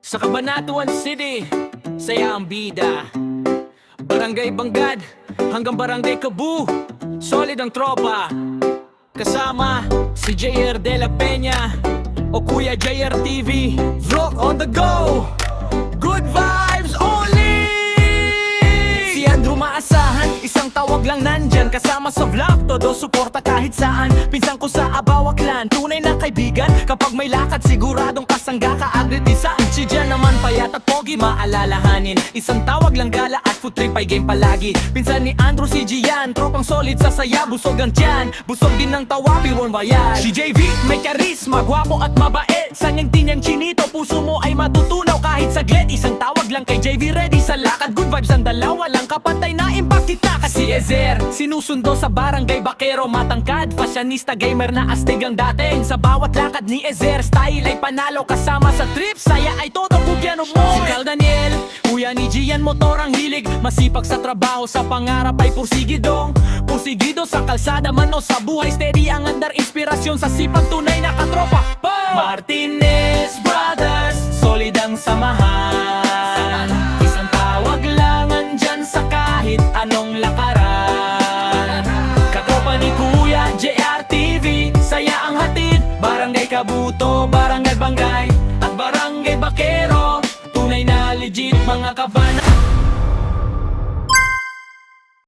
Sa Cabanatuan City, saya ang bida. Barangay Banggad hanggang Barangay Cabu, solid ang tropa. Kasama si JR De La Peña o Kuya JR TV. Vlog on the go, good vibes only. Si Andrew maasahan, isang tawag lang nandyan. Kasama sa vlog, todo suporta kahit saan. Pinsan ko sa Abawaklan, tunay na kaibigan. Kapag may lakad, siguradong kasangga ka agad isaan. Si Jan naman payat at pogi, maalalahanin. Isang tawag lang gala at food trip ay game palagi. Pinsan ni Andrew si Gian, tropang solid sa saya. Busog ang tiyan, busog din ng tawa, piron bayad. Si JV, may karisma, gwapo at mabait. Sanyang tinyang chinito, puso mo ay matutunaw kahit saglit. Isang tawag lang kay JV, ready sa lakad. Good vibes ang dalawa lang, kapantay na impact kita. Kasi Ezer, sinusundo sa barangay Bakero. Matangkad, fashionista, gamer na astig ang dating. Sa bawat lakad ni Ezer, style ay panalo. Kasama sa trip, saya ay todo bugyan mo. Si Carl Daniel, kuya ni Gian, motor ang hilig. Masipag sa trabaho, sa pangarap ay pursigidong. Pursigido sa kalsada man o sa buhay. Steady ang andar, inspirasyon sa sipag, tunay na katropa. Martinez Brothers, solid ang samahan. Isang tawag lang andyan sa kahit anong lakaran. Katropa ni Kuya JR TV, saya ang hatid. Barangay Kabuto, Barangay Banggay at Barangay Bakero, tunay na legit mga kabana.